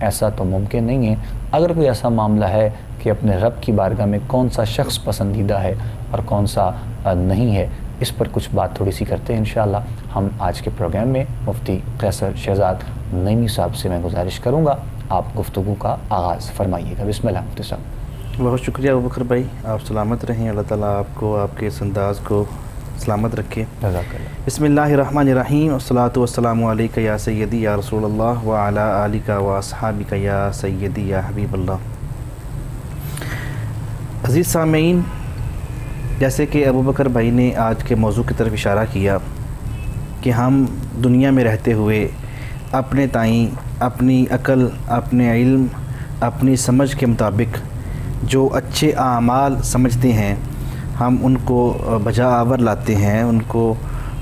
ایسا تو ممکن نہیں ہے۔ اگر کوئی ایسا معاملہ ہے کہ اپنے رب کی بارگاہ میں کون سا شخص پسندیدہ ہے اور کون سا نہیں ہے، اس پر کچھ بات تھوڑی سی کرتے ہیں انشاءاللہ۔ ہم آج کے پروگرام میں مفتی قیصر شہزاد نعیمی صاحب سے میں گزارش کروں گا آپ گفتگو کا آغاز فرمائیے گا۔ بسم اللہ مفتی صاحب۔ بہت شکریہ ابوبکر بھائی، آپ سلامت رہیں، اللہ تعالیٰ آپ کو آپ کے اس انداز کو سلامت رکھے۔ جزاک اللہ۔ بسم اللہ الرحمن الرحیم، والصلاۃ والسلام علیک یا سیدی یا رسول اللہ وعلی آلک و اصحابک یا سیدی یا حبیب اللہ۔ عزیز سامعین، جیسے کہ ابوبکر بھائی نے آج کے موضوع کی طرف اشارہ کیا کہ ہم دنیا میں رہتے ہوئے اپنے تئیں اپنی عقل، اپنے علم، اپنی سمجھ کے مطابق جو اچھے اعمال سمجھتے ہیں ہم ان کو بجا آور لاتے ہیں، ان کو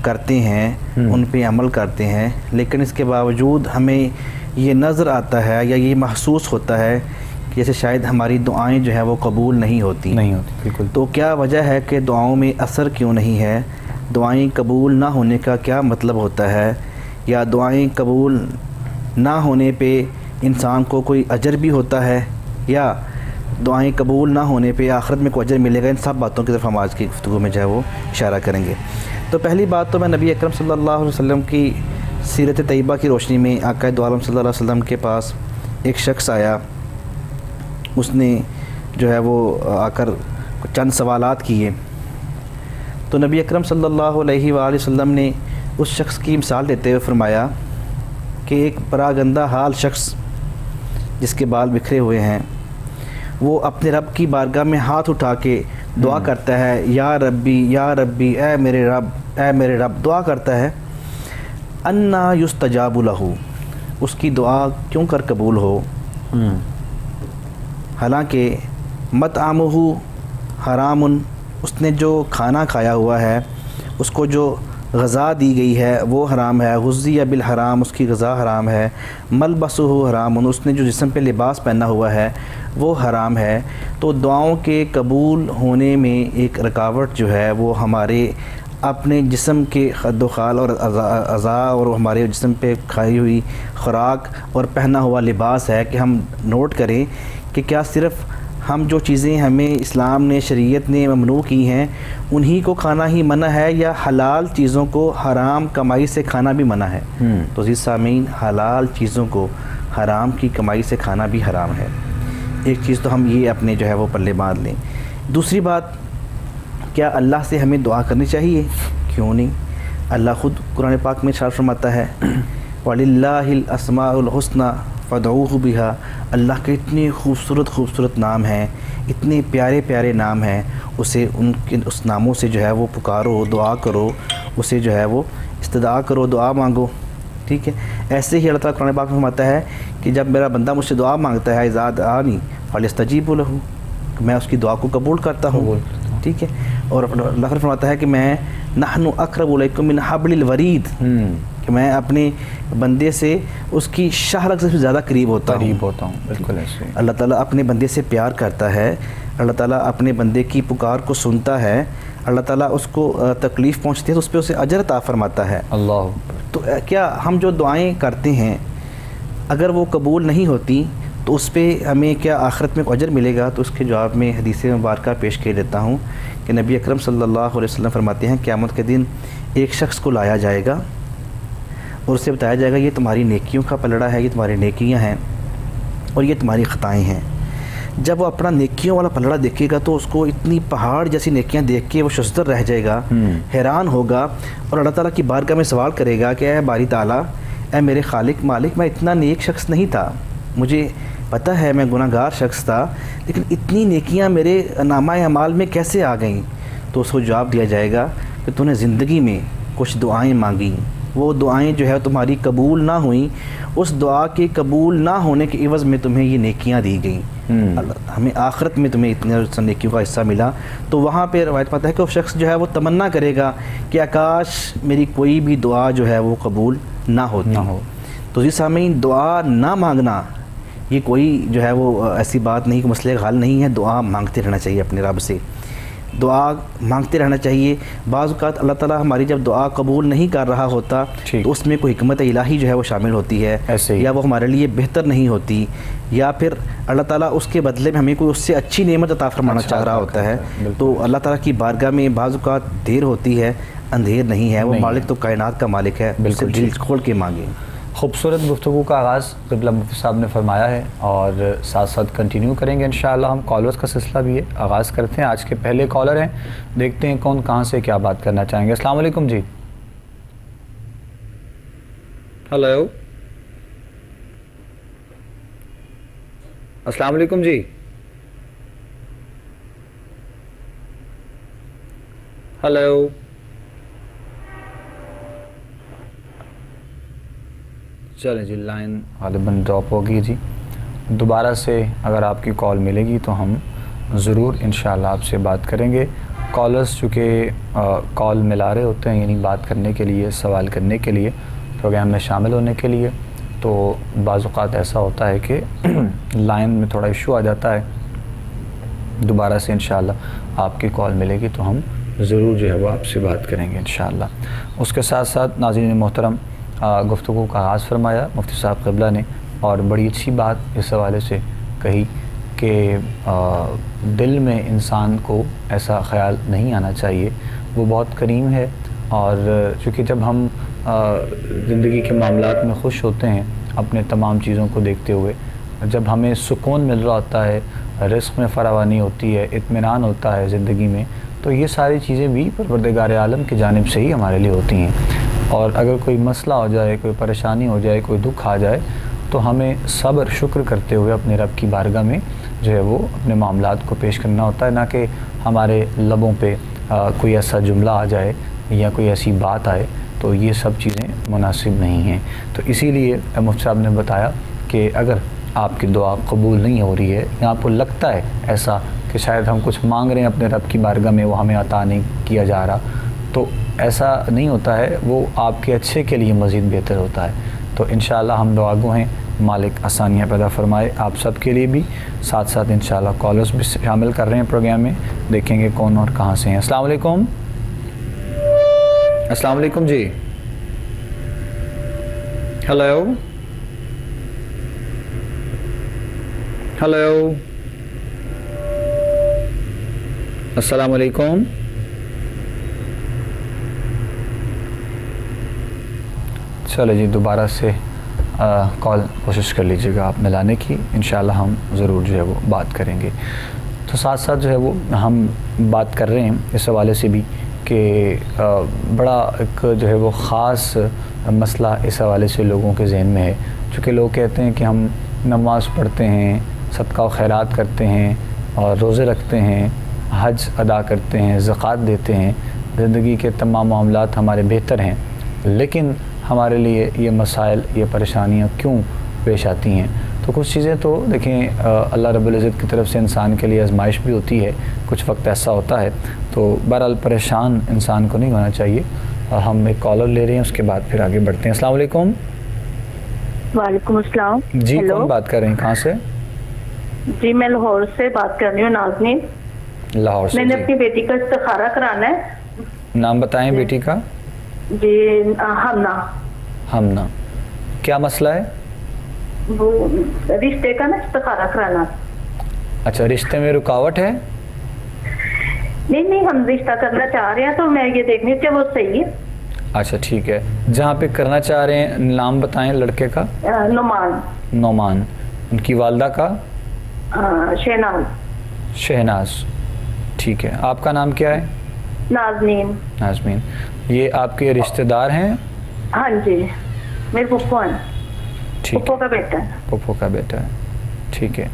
کرتے ہیں، ان پہ عمل کرتے ہیں، لیکن اس کے باوجود ہمیں یہ نظر آتا ہے یا یہ محسوس ہوتا ہے کہ جیسے شاید ہماری دعائیں جو ہیں وہ قبول نہیں ہوتی۔ بالکل۔ تو کیا وجہ ہے کہ دعاؤں میں اثر کیوں نہیں ہے؟ دعائیں قبول نہ ہونے کا کیا مطلب ہوتا ہے؟ یا دعائیں قبول نہ ہونے پہ انسان کو کوئی اجر بھی ہوتا ہے، یا دعائیں قبول نہ ہونے پہ آخرت میں کوئی اجر ملے گا؟ ان سب باتوں کی طرف ہم آج کی گفتگو میں جو ہے وہ اشارہ کریں گے۔ تو پہلی بات تو میں نبی اکرم صلی اللہ علیہ وسلم کی سیرت طیبہ کی روشنی میں آقا دو عالم صلی اللہ علیہ وسلم کے پاس ایک شخص آیا، اس نے جو ہے وہ آ کر چند سوالات کیے، تو نبی اکرم صلی اللہ علیہ وآلہ وسلم نے اس شخص کی مثال دیتے ہوئے فرمایا کہ ایک پراگندہ حال شخص جس کے بال بکھرے ہوئے ہیں، وہ اپنے رب کی بارگاہ میں ہاتھ اٹھا کے دعا کرتا ہے، یا ربی یا ربی، اے میرے رب اے میرے رب، دعا کرتا ہے، انا یستجاب لہ، اس کی دعا کیوں کر قبول ہو؟ حالانکہ مطعمہ حرام، اس نے جو کھانا کھایا ہوا ہے، اس کو جو غذا دی گئی ہے وہ حرام ہے، غذی بالحرام، اس کی غذا حرام ہے، ملبسہ حرام، اس نے جو جسم پہ لباس پہنا ہوا ہے وہ حرام ہے۔ تو دعاؤں کے قبول ہونے میں ایک رکاوٹ جو ہے وہ ہمارے اپنے جسم کے خد و خال اور اعضاء اور ہمارے جسم پہ کھائی ہوئی خوراک اور پہنا ہوا لباس ہے کہ ہم نوٹ کریں کہ کیا صرف ہم جو چیزیں ہمیں اسلام نے، شریعت نے ممنوع کی ہیں انہی کو کھانا ہی منع ہے، یا حلال چیزوں کو حرام کمائی سے کھانا بھی منع ہے؟ تو عزیز سامعین، حلال چیزوں کو حرام کی کمائی سے کھانا بھی حرام ہے۔ ایک چیز تو ہم یہ اپنے جو ہے وہ پلے باندھ لیں۔ دوسری بات، کیا اللہ سے ہمیں دعا کرنی چاہیے؟ کیوں نہیں؟ اللہ خود قرآن پاک میں ارشاد فرماتا ہے وَلِلَّهِ الْأَسْمَاءُ الْحُسْنَى فَادْعُوهُ بِهَا، اللہ کے اتنے خوبصورت خوبصورت نام ہیں، اتنے پیارے پیارے نام ہیں، اسے اس ناموں سے جو ہے وہ پکارو، دعا کرو، اسے جو ہے وہ استدعا کرو، دعا مانگو، ٹھیک ہے؟ ایسے ہی اللہ تعالیٰ قرآن پاک میں فرماتا ہے کہ جب میرا بندہ مجھ سے دعا مانگتا ہے اذا دعانی فلیستجیبوا لہ، میں اس کی دعا کو قبول کرتا ہوں، ٹھیک ہے؟ اور اللہ فرماتا ہے کہ میں نحن اقرب الیکم من حبل الورید، کہ میں اپنے بندے سے اس کی شاہ رگ سے زیادہ قریب ہوتا ہوں۔ بالکل ایسے اللہ تعالیٰ اپنے بندے سے پیار کرتا ہے، اللہ تعالیٰ اپنے بندے کی پکار کو سنتا ہے، اللہ تعالیٰ اس کو تکلیف پہنچتی ہے تو اس پہ اسے اجر عطا فرماتا ہے۔ اللہ۔ تو کیا ہم جو دعائیں کرتے ہیں اگر وہ قبول نہیں ہوتی تو اس پہ ہمیں کیا آخرت میں اجر ملے گا؟ تو اس کے جواب میں حدیث مبارکہ پیش کر دیتا ہوں کہ نبی اکرم صلی اللہ علیہ وسلم فرماتے ہیں قیامت کے دن ایک شخص کو لایا جائے گا اور اسے بتایا جائے گا یہ تمہاری نیکیوں کا پلڑا ہے، یہ تمہاری نیکیاں ہیں اور یہ تمہاری خطائیں ہیں۔ جب وہ اپنا نیکیوں والا پلڑا دیکھے گا تو اس کو اتنی پہاڑ جیسی نیکیاں دیکھ کے وہ شزدر رہ جائے گا، حیران ہوگا، اور اللہ تعالیٰ کی بارگاہ میں سوال کرے گا کہ اے باری تعالیٰ، اے میرے خالق مالک، میں اتنا نیک شخص نہیں تھا، مجھے پتہ ہے میں گناہ گار شخص تھا، لیکن اتنی نیکیاں میرے نامہ اعمال میں کیسے آ گئیں؟ تو اس کو جواب دیا جائے گا کہ تو نے زندگی میں کچھ دعائیں مانگیں، وہ دعائیں جو ہے تمہاری قبول نہ ہوئیں، اس دعا کے قبول نہ ہونے کے عوض میں تمہیں یہ نیکیاں دی گئیں، ہمیں آخرت میں تمہیں اتنے نیکیوں کا حصہ ملا۔ تو وہاں پہ روایت پاتا ہے کہ وہ شخص جو ہے وہ تمنا کرے گا کہ آکاش میری کوئی بھی دعا جو ہے وہ قبول نہ ہو۔ تو جی سامعین، دعا نہ مانگنا یہ کوئی جو ہے وہ ایسی بات نہیں کہ مسئلے کا حل نہیں ہے، دعا مانگتے رہنا چاہیے اپنے رب سے۔ دعا مانگتے رہنا چاہیے. بعض اوقات اللہ تعالیٰ ہماری جب دعا قبول نہیں کر رہا ہوتا تو اس میں کوئی حکمت الہی جو ہے وہ شامل ہوتی ہے, یا وہ ہمارے لیے بہتر نہیں ہوتی, یا پھر اللہ تعالیٰ اس کے بدلے میں ہمیں کوئی اس سے اچھی نعمت عطا فرمانا چاہ رہا ہوتا ہے. تو اللہ تعالیٰ کی بارگاہ میں بعض اوقات دیر ہوتی ہے, اندھیر نہیں ہے. وہ مالک تو کائنات کا مالک ہے, بالکل دل کھول کے مانگیں. خوبصورت گفتگو کا آغاز قبلہ مفتی صاحب نے فرمایا ہے, اور ساتھ ساتھ کنٹینیو کریں گے انشاءاللہ. ہم کالرز کا سلسلہ بھی ہے, آغاز کرتے ہیں. آج کے پہلے کالر ہیں, دیکھتے ہیں کون کہاں سے کیا بات کرنا چاہیں گے. السلام علیکم جی. ہلو, السلام علیکم جی. ہلو, چلیں جی, لائن غالباً ڈراپ ہوگی جی. دوبارہ سے اگر آپ کی کال ملے گی تو ہم ضرور انشاءاللہ آپ سے بات کریں گے. کالرز چونکہ کال ملا رہے ہوتے ہیں, یعنی بات کرنے کے لیے, سوال کرنے کے لیے, پروگرام میں شامل ہونے کے لیے, تو بعض اوقات ایسا ہوتا ہے کہ لائن میں تھوڑا ایشو آ جاتا ہے. دوبارہ سے انشاءاللہ آپ کی کال ملے گی تو ہم ضرور جو ہے وہ آپ سے بات کریں گے انشاءاللہ. اس کے ساتھ ساتھ ناظرین محترم, گفتگو کا آغاز فرمایا مفتی صاحب قبلہ نے, اور بڑی اچھی بات اس حوالے سے کہی کہ دل میں انسان کو ایسا خیال نہیں آنا چاہیے. وہ بہت کریم ہے, اور چونکہ جب ہم زندگی کے معاملات میں خوش ہوتے ہیں اپنے تمام چیزوں کو دیکھتے ہوئے, جب ہمیں سکون مل رہا ہوتا ہے, رزق میں فراوانی ہوتی ہے, اطمینان ہوتا ہے زندگی میں, تو یہ ساری چیزیں بھی پروردگار عالم کی جانب سے ہی ہمارے لیے ہوتی ہیں. اور اگر کوئی مسئلہ ہو جائے, کوئی پریشانی ہو جائے, کوئی دکھ آ جائے, تو ہمیں صبر شکر کرتے ہوئے اپنے رب کی بارگاہ میں جو ہے وہ اپنے معاملات کو پیش کرنا ہوتا ہے, نہ کہ ہمارے لبوں پہ کوئی ایسا جملہ آ جائے یا کوئی ایسی بات آئے. تو یہ سب چیزیں مناسب نہیں ہیں. تو اسی لیے مفتی صاحب نے بتایا کہ اگر آپ کی دعا قبول نہیں ہو رہی ہے, یا آپ کو لگتا ہے ایسا کہ شاید ہم کچھ مانگ رہے ہیں اپنے رب کی بارگاہ میں, وہ ہمیں عطا نہیں کیا جا رہا, تو ایسا نہیں ہوتا ہے, وہ آپ کے اچھے کے لیے مزید بہتر ہوتا ہے. تو انشاءاللہ ہم دعا گو ہیں, مالک آسانیاں پیدا فرمائے آپ سب کے لیے بھی. ساتھ ساتھ انشاءاللہ کالرز بھی شامل کر رہے ہیں پروگرام میں, دیکھیں گے کون اور کہاں سے ہیں. السلام علیکم. السلام علیکم جی. ہلو, ہلو, السلام علیکم. چلے جی, دوبارہ سے کال کوشش کر لیجیے گا آپ ملانے کی, انشاءاللہ ہم ضرور جو ہے وہ بات کریں گے. تو ساتھ ساتھ جو ہے وہ ہم بات کر رہے ہیں اس حوالے سے بھی کہ بڑا ایک جو ہے وہ خاص مسئلہ اس حوالے سے لوگوں کے ذہن میں ہے. چونکہ لوگ کہتے ہیں کہ ہم نماز پڑھتے ہیں, صدقہ و خیرات کرتے ہیں, اور روزے رکھتے ہیں, حج ادا کرتے ہیں, زکوٰۃ دیتے ہیں, زندگی کے تمام معاملات ہمارے بہتر ہیں, لیکن ہمارے لیے یہ مسائل, یہ پریشانیاں کیوں پیش آتی ہیں. تو کچھ چیزیں تو دیکھیں اللہ رب العزت کی طرف سے انسان کے لیے آزمائش بھی ہوتی ہے, کچھ وقت ایسا ہوتا ہے. تو بہرحال پریشان انسان کو نہیں ہونا چاہیے. ہم ایک کالر لے رہے ہیں, اس کے بعد پھر آگے بڑھتے ہیں. السلام علیکم. وعلیکم السلام. جی, کون بات کر رہے ہیں, کہاں سے؟ جی میں لاہور سے بات کر رہی ہوں, نازنین. لاہور سے. میں نے اپنی بیٹی کا استخارہ کرانا ہے. نام بتائیں بیٹی کا. جی ہمنا. ہمنا, کیا مسئلہ ہے؟ وہ رشتے کا نا استخارہ کرانا. اچھا, رشتے میں رکاوٹ ہے؟ نہیں, ہم رشتہ کرنا چاہ رہے ہیں, تو میں یہ دیکھنی کہ وہ صحیح ہے. اچھا ٹھیک ہے. جہاں پہ کرنا چاہ رہے ہیں نام بتائیں لڑکے کا. نعمان. نعمان. ان کی والدہ کا؟ شہناز. شہناز, ٹھیک ہے. آپ کا نام کیا ہے؟ نازنین. نازمین. یہ آپ کے رشتہ دار ہیں؟ ہاں جی, میرے پھپھو ہیں. ٹھیک, پھپھو کا بیٹا ہے. پھپھو کا بیٹا ہے, ٹھیک ہے.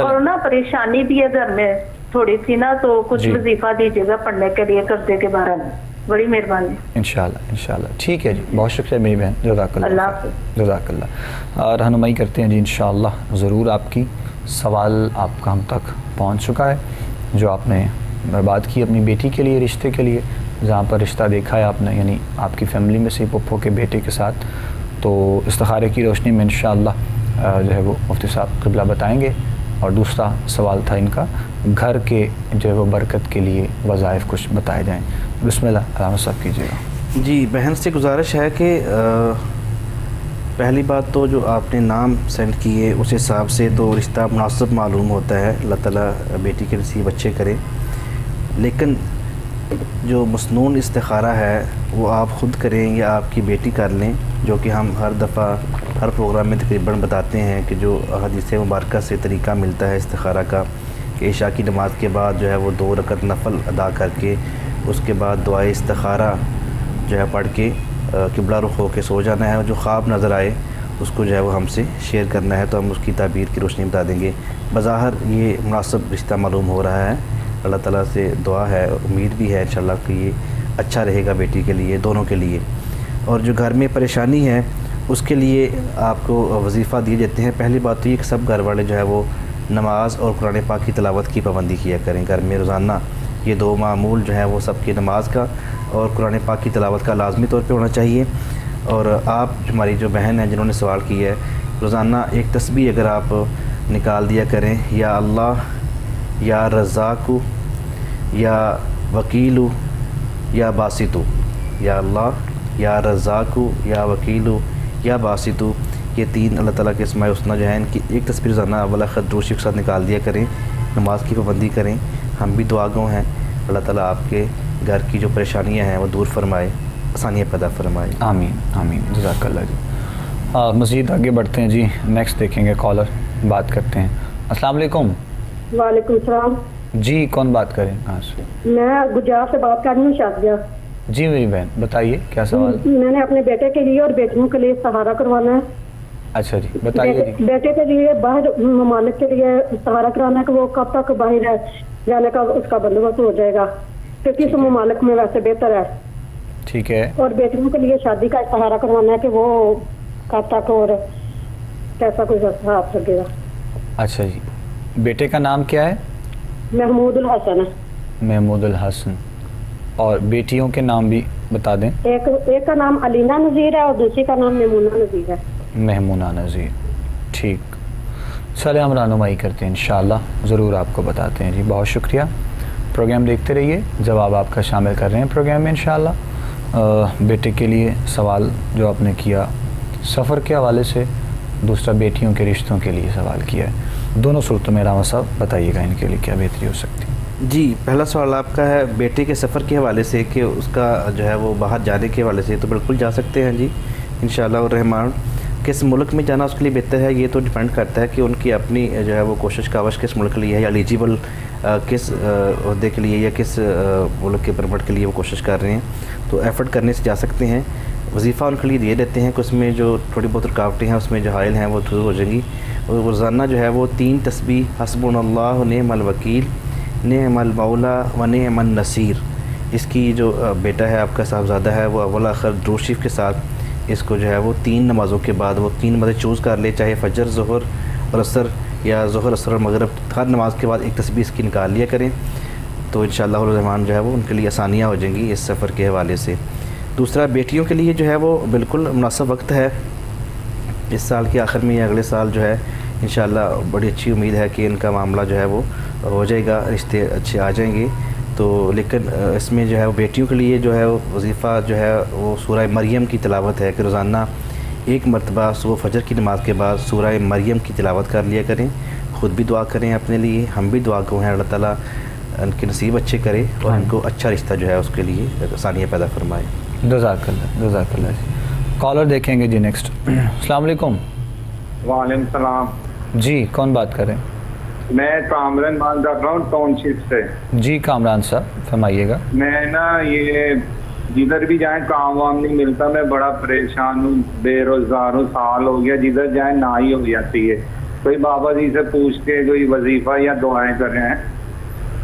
اور نا پریشانی بھی ہے گھر میں تھوڑی سی نا, تو کچھ وظیفہ دیجیے گا پڑھنے کے لیے, قرضے کے بارے میں. بڑی مہربانی. انشاءاللہ. ٹھیک ہے جی, بہت شکریہ میری بہن, جزاک اللہ. اللہ حافظ. جزاک اللہ. رہنمائی کرتے ہیں جی انشاءاللہ ضرور. آپ کی سوال آپ کا ہم تک پہنچ چکا ہے, جو آپ نے بات کی اپنی بیٹی کے لیے, رشتے کے لیے, جہاں پر رشتہ دیکھا ہے آپ نے, یعنی آپ کی فیملی میں سے پھپھو کے بیٹے کے ساتھ. تو استخارے کی روشنی میں انشاءاللہ جو ہے وہ مفتی صاحب قبلہ بتائیں گے اور دوسرا سوال تھا ان کا گھر کے جو ہے وہ برکت کے لیے وظائف کچھ بتائے جائیں. بسم اللہ علامہ صاحب کیجیے گا. جی بہن سے گزارش ہے کہ پہلی بات تو جو آپ نے نام سینڈ کیے اس حساب سے تو رشتہ مناسب معلوم ہوتا ہے. اللہ تعالیٰ بیٹی کے نصیب اچھے کرے. لیکن جو مسنون استخارہ ہے وہ آپ خود کریں یا آپ کی بیٹی کر لیں, جو کہ ہم ہر دفعہ ہر پروگرام میں تقریباً بتاتے ہیں کہ جو حدیث مبارکہ سے طریقہ ملتا ہے استخارہ کا کہ عشاء کی نماز کے بعد جو ہے وہ 2 رکعت نفل ادا کر کے اس کے بعد دعائے استخارہ جو ہے پڑھ کے قبلہ رخ ہو کے سو جانا ہے, اور جو خواب نظر آئے اس کو جو ہے وہ ہم سے شیئر کرنا ہے تو ہم اس کی تعبیر کی روشنی بتا دیں گے. بظاہر یہ مناسب رشتہ معلوم ہو رہا ہے. اللہ تعالیٰ سے دعا ہے, امید بھی ہے انشاءاللہ کہ یہ اچھا رہے گا بیٹی کے لیے, دونوں کے لیے. اور جو گھر میں پریشانی ہے اس کے لیے آپ کو وظیفہ دیے جاتے ہیں. پہلی بات تو یہ کہ سب گھر والے جو ہے وہ نماز اور قرآن پاک کی تلاوت کی پابندی کیا کریں. گھر میں روزانہ یہ 2 معمول جو ہے وہ سب کی نماز کا اور قرآن پاک کی تلاوت کا لازمی طور پہ ہونا چاہیے. اور آپ ہماری جو بہن ہیں جنہوں نے سوال کیا ہے, روزانہ ایک تسبیح اگر آپ نکال دیا کریں, یا اللہ یا رزاقو یا وکیلو یا باسطو, یا اللہ یا رزاقو یا وکیلو یا باسطو, یہ 3 اللہ تعالیٰ کے اسماء الحسنی جو ہیں ان کی ایک تصویر روزانہ اول آخر درود شریف کے ساتھ نکال دیا کریں. نماز کی پابندی کریں. ہم بھی دعا گو ہیں, اللہ تعالیٰ آپ کے گھر کی جو پریشانیاں ہیں وہ دور فرمائے, آسانیاں پیدا فرمائے. آمین آمین, جزاک اللہ جی. مزید آگے بڑھتے ہیں جی, نیکسٹ دیکھیں گے کالر, بات کرتے ہیں. السلام علیکم. وعلیکم السلام. جی کون بات کریں, کہاں سے؟ میں گجرات سے بات کر رہی ہوں, شادیہ. جی میری بہن بتائیے کیا سوال. میں نے اپنے بیٹے کے لیے اور بیٹیوں کے لیے سہارا کروانا ہے. اچھا جی بتائیے. بیٹے کے لیے باہر ممالک کے لیے سہارا کرانا ہے کہ وہ کب تک باہر جانے کا اس کا بندوبست ہو جائے گا, کیونکہ اس ممالک میں ویسے بہتر ہے. ٹھیک ہے. اور بیٹیوں کے لیے شادی کا سہارا کروانا ہے کہ وہ کب تک اور کیسا کوئی حساب لگے گا. اچھا جی, بیٹے کا نام کیا ہے؟ محمود الحسن. محمود الحسن. اور بیٹیوں کے نام بھی بتا دیں. ایک کا نام علینا نذیر ہے اور دوسری کا نام میمونہ نذیر ہے. میمونہ نذیر. ٹھیک, چلے ہم رہنمائی کرتے ہیں انشاءاللہ, ضرور آپ کو بتاتے ہیں جی. بہت شکریہ. پروگرام دیکھتے رہیے, جواب آپ کا شامل کر رہے ہیں پروگرام میں انشاءاللہ. بیٹے کے لیے سوال جو آپ نے کیا سفر کے حوالے سے, دوسرا بیٹیوں کے رشتوں کے لیے سوال کیا ہے. دونوں صورتوں میں راما صاحب بتائیے گا ان کے لیے کیا بہتری ہو سکتی. جی پہلا سوال آپ کا ہے بیٹے کے سفر کے حوالے سے کہ اس کا جو ہے وہ باہر جانے کے حوالے سے, تو بالکل جا سکتے ہیں جی انشاءاللہ الرحمن. کس ملک میں جانا اس کے لیے بہتر ہے یہ تو ڈیپینڈ کرتا ہے کہ ان کی اپنی جو ہے وہ کوشش کاوش کس ملک کے لیے ہے, یا ایلیجیبل کس عہدے کے لیے یا کس ملک کے پرمٹ کے لیے وہ کوشش کر رہے ہیں. تو ایفرٹ کرنے سے جا سکتے ہیں. وظیفہ ان کے لیے دیے دیتے ہیں کہ اس میں جو تھوڑی بہت رکاوٹیں ہیں اس میں جو حائل ہیں وہ دور ہو جائیں گی. اور روزانہ جو ہے وہ 3 تسبیح حسبنا اللہ نعم الوکیل نعم المولا و نعم النصیر, اس کی جو بیٹا ہے آپ کا صاحبزادہ ہے وہ اول آخر درود شریف کے ساتھ اس کو جو ہے وہ 3 نمازوں کے بعد وہ 3 نمازیں چوز کر لے, چاہے فجر ظہر اور عصر یا ظہر عصر اور مغرب, ہر نماز کے بعد ایک تسبیح اس کی نکال لیا کریں. تو انشاءاللہ الرحمن جو ہے وہ ان کے لیے آسانیاں ہو جائیں گی اس سفر کے حوالے سے. دوسرا بیٹیوں کے لیے جو ہے وہ بالکل مناسب وقت ہے, اس سال کے آخر میں یا اگلے سال جو ہے انشاءاللہ بڑی اچھی امید ہے کہ ان کا معاملہ جو ہے وہ ہو جائے گا, رشتے اچھے آ جائیں گے. تو لیکن اس میں جو ہے وہ بیٹیوں کے لیے جو ہے وہ وظیفہ جو ہے وہ سورہ مریم کی تلاوت ہے کہ روزانہ 1 مرتبہ صبح فجر کی نماز کے بعد سورہ مریم کی تلاوت کر لیا کریں. خود بھی دعا کریں اپنے لیے, ہم بھی دعا کو ہیں اللہ تعالیٰ ان کے نصیب اچھے کرے اور ان کو اچھا رشتہ جو ہے اس کے لیے آسانیاں پیدا فرمائے. جزاک اللہ جزاک اللہ جی. کالر دیکھیں گے جی نیکسٹ. السلام علیکم. وعلیکم السلام. جی کون بات کر رہے ہیں؟ میں کامران بات کر رہا ہوں ٹاؤن شپ سے. جی کامران صاحب فرمائیے گا. میں نا یہ جدھر بھی جائیں کام وام نہیں ملتا, میں بڑا پریشان ہوں, بے روزگار ہوں, سال ہو گیا, جدھر جائیں نہ ہی ہو جاتی ہے. کوئی بابا جی سے پوچھ کے کوئی وظیفہ یا دعائیں کر رہے ہیں.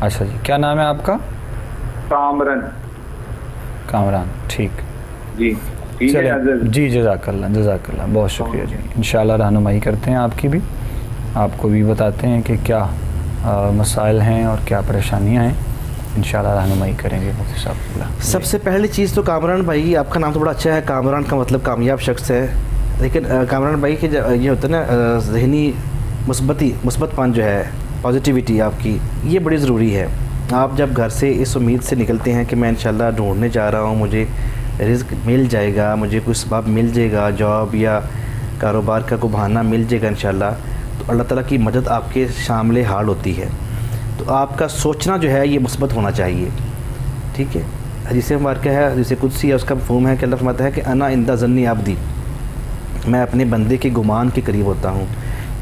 اچھا جی, کیا نام ہے آپ کا؟ کامران. کامران. ٹھیک جی ٹھیک ہے جی, جزاک اللہ جزاک اللہ, بہت شکریہ جی. انشاءاللہ رہنمائی کرتے ہیں آپ کی بھی, آپ کو بھی بتاتے ہیں کہ کیا مسائل ہیں اور کیا پریشانیاں ہیں. انشاءاللہ رہنمائی کریں گے مفتی صاحب. سب سے پہلی چیز تو کامران بھائی آپ کا نام تو بڑا اچھا ہے, کامران کا مطلب کامیاب شخص ہے. لیکن کامران بھائی کہ یہ ہوتا ہے نا ذہنی مثبت پن جو ہے، پازیٹیوٹی آپ کی، یہ بڑی ضروری ہے۔ آپ جب گھر سے اس امید سے نکلتے ہیں کہ میں انشاءاللہ ڈھونڈنے جا رہا ہوں، مجھے رزق مل جائے گا، مجھے کوئی سبب مل جائے گا، جاب یا کاروبار کا کوئی بہانہ مل جائے گا انشاءاللہ، تو اللہ تعالیٰ کی مدد آپ کے شامل حال ہوتی ہے۔ تو آپ کا سوچنا جو ہے یہ مثبت ہونا چاہیے، ٹھیک ہے۔ حدیث مبارکہ ہے، حدیث قدسی ہے، اس کا مفہوم ہے کہ اللہ فرماتا ہے کہ انا عند ظن عبدی، میں اپنے بندے کے گمان کے قریب ہوتا ہوں،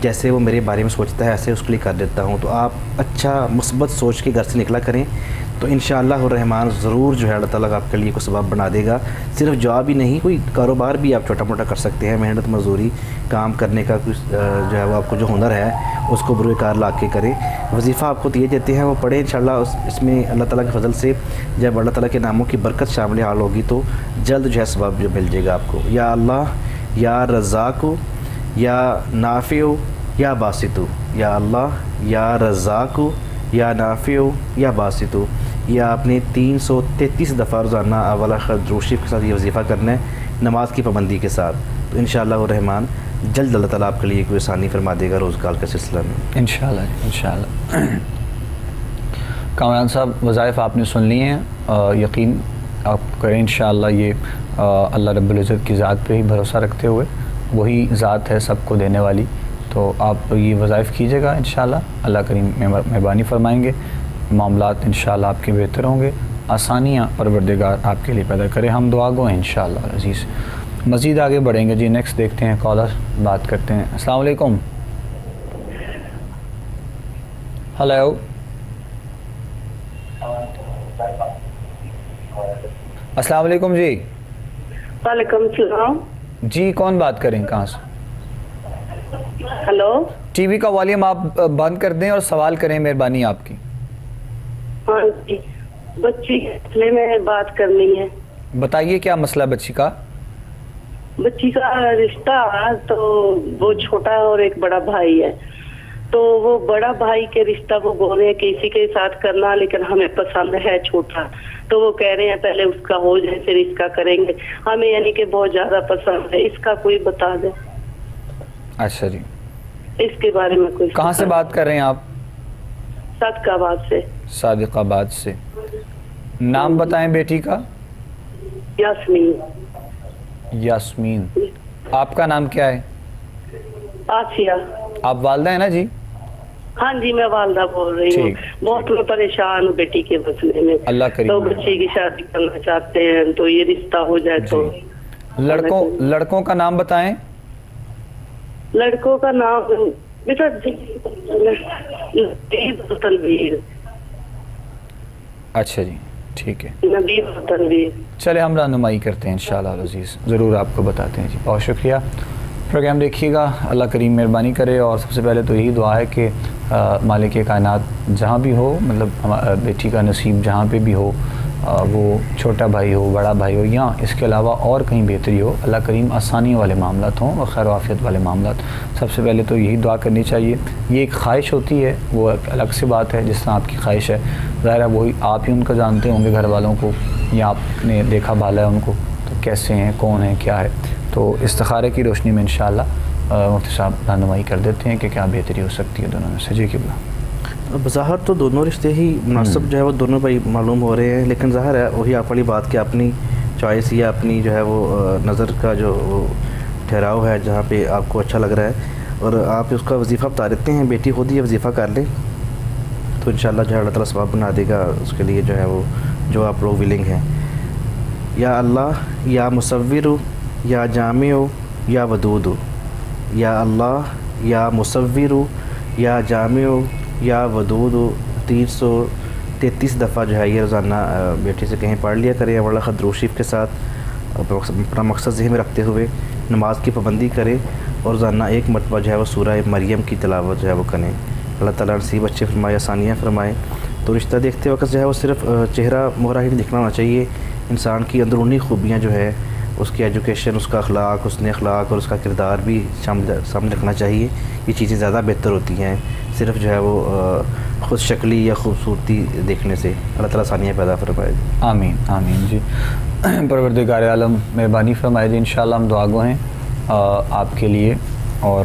جیسے وہ میرے بارے میں سوچتا ہے ایسے اس کے لیے کر دیتا ہوں۔ تو آپ اچھا مثبت سوچ کے گھر سے نکلا کریں، تو انشاءاللہ الرحمن ضرور جو ہے اللہ تعالیٰ آپ کے لیے کوئی سبب بنا دے گا۔ صرف جاب ہی نہیں، کوئی کاروبار بھی آپ چھوٹا موٹا کر سکتے ہیں، محنت مزدوری کام کرنے کا کچھ جو ہے وہ آپ کو جو ہنر ہے اس کو بروئے کار لا کے کریں۔ وظیفہ آپ کو دیے دیتے ہیں وہ پڑھیں انشاءاللہ، اس میں اللہ تعالیٰ کے فضل سے جب اللہ تعالیٰ کے ناموں کی برکت شامل حال ہوگی تو جلد جو ہے سبب جو مل جائے گا آپ کو۔ یا اللہ یا رزاق یا نافع یا باسط، یا اللہ یا رزاق یا نافع یا باسط، یہ آپ نے 333 دفعہ روزانہ اول آخر درود شریف کے ساتھ یہ وظیفہ کرنا ہے، نماز کی پابندی کے ساتھ۔ تو انشاءاللہ الرحمن جلد اللہ تعالیٰ آپ کے لیے کوئی آسانی فرما دے گا روزگار کے سلسلہ میں انشاءاللہ انشاءاللہ۔ کامران صاحب وظائف آپ نے سن لی ہیں، یقین آپ کریں انشاءاللہ، یہ اللہ رب العزت کی ذات پہ ہی بھروسہ رکھتے ہوئے، وہی ذات ہے سب کو دینے والی، تو آپ یہ وظائف کیجیے گا انشاءاللہ، اللہ کریم مہربانی فرمائیں گے، معاملات انشاءاللہ آپ کے بہتر ہوں گے، آسانیاں پروردگار آپ کے لیے پیدا کرے، ہم دعا گو ہیں انشاءاللہ عزیز۔ مزید آگے بڑھیں گے جی، نیکسٹ دیکھتے ہیں کالر، بات کرتے ہیں۔ السلام علیکم۔ ہلو، السلام علیکم جی۔ وعلیکم السلام جی کون بات کریں، کہاں سے؟ ہلو، ٹی وی کا والیوم آپ بند کر دیں اور سوال کریں، مہربانی آپ کی۔ ہاں جی، بچی کے مسئلے میں بات کرنی ہے۔ بتائیے کیا مسئلہ بچی کا؟ بچی کا رشتہ، تو وہ چھوٹا اور ایک بڑا بھائی ہے، تو وہ بڑا بھائی کے رشتہ وہ بول رہے ہیں کہ اسی کے ساتھ کرنا، لیکن ہمیں پسند ہے چھوٹا، تو وہ کہہ رہے ہیں پہلے اس کا ہو جائے پھر اس کا کریں گے، ہمیں یعنی کہ بہت زیادہ پسند ہے، اس کا کوئی بتا دیں۔ اچھا جی، اس کے بارے میں کوئی کہاں سے بات کر رہے ہیں آپ؟ صادقہ آباد سے۔ صادق آباد سے۔ نام بتائیں بیٹی کا؟ یاسمین۔ یاسمین۔ آپ کا نام کیا ہے؟ آسیہ۔ آپ والدہ ہیں نا جی؟ ہاں جی، میں والدہ بول رہی ہوں، بہت میں پریشان ہوں بیٹی کے مسئلے میں، اللہ کریم، تو بچی کی شادی کرنا چاہتے ہیں، تو یہ رشتہ ہو جائے تو۔ لڑکوں کا نام بتائیں۔ لڑکوں کا نام بیٹا تنویر۔ اچھا جی ٹھیک ہے، نبیل و تنویر۔ چلے ہم رہنمائی کرتے ہیں انشاءاللہ العزیز، ضرور آپ کو بتاتے ہیں جی۔ بہت شکریہ، پروگرام دیکھیے گا، اللہ کریم مہربانی کرے، اور سب سے پہلے تو یہی دعا ہے کہ مالک کائنات جہاں بھی ہو، مطلب بیٹی کا نصیب جہاں پہ بھی ہو، وہ چھوٹا بھائی ہو، بڑا بھائی ہو، یا اس کے علاوہ اور کہیں بہتری ہو، اللہ کریم آسانی والے معاملات ہوں اور خیر و عافیت والے معاملات۔ سب سے پہلے تو یہی دعا کرنی چاہیے، یہ ایک خواہش ہوتی ہے، وہ ایک الگ سی بات ہے، جس طرح آپ کی خواہش ہے، ظاہر ہے وہی آپ ہی ان کا جانتے ہوں گے گھر والوں کو، یا آپ نے دیکھا بھالا ہے ان کو، تو کیسے ہیں، کون ہیں، کیا ہے، تو استخارے کی روشنی میں انشاءاللہ مفتی صاحب رہنمائی کر دیتے ہیں کہ کیا بہتری ہو سکتی ہے دونوں میں سے۔ جی قبلہ۔ بظاہر تو دونوں رشتے ہی مناسب جو ہے وہ دونوں بھائی معلوم ہو رہے ہیں، لیکن ظاہر ہے وہی آپ والی بات کہ اپنی چوائس یا اپنی جو ہے وہ نظر کا جو ٹھہراؤ ہے جہاں پہ آپ کو اچھا لگ رہا ہے، اور آپ اس کا وظیفہ بتا دیتے ہیں، بیٹی خود ہی وظیفہ کر لیں تو انشاءاللہ جو ہے اللہ تعالیٰ ثواب بنا دے گا اس کے لیے، جو ہے وہ جو آپ لوگ ولنگ ہیں۔ یا اللہ یا مصور یا جامع یا ودود، یا اللہ یا مصور یا جامع یا ودود 333 دفعہ جو ہے یہ روزانہ بیٹی سے کہیں پڑھ لیا کریں، ورلہ درود شریف کے ساتھ اپنا مقصد ذہن میں رکھتے ہوئے نماز کی پابندی کریں، اور روزانہ ایک مرتبہ جو ہے وہ سورہ مریم کی تلاوت جو ہے وہ کریں۔ اللہ تعالیٰ نصیب اچھے فرمائے، آسانیاں فرمائے۔ تو رشتہ دیکھتے وقت جو ہے وہ صرف چہرہ مہرہ ہی نہیں دکھنا ہونا چاہیے، انسان کی اندرونی خوبیاں جو ہے، اس کی ایجوکیشن، اس کا اخلاق، حسن اخلاق اور اس کا کردار بھی سامنے رکھنا چاہیے، یہ چیزیں زیادہ بہتر ہوتی ہیں صرف جو ہے وہ خود شکلی یا خوبصورتی دیکھنے سے۔ اللہ تعالیٰ آسانیاں پیدا فرمائے۔ آمین آمین جی، پروردگار عالم مہربانی فرمائے جی، انشاءاللہ ہم دعا گو ہیں آپ کے لیے، اور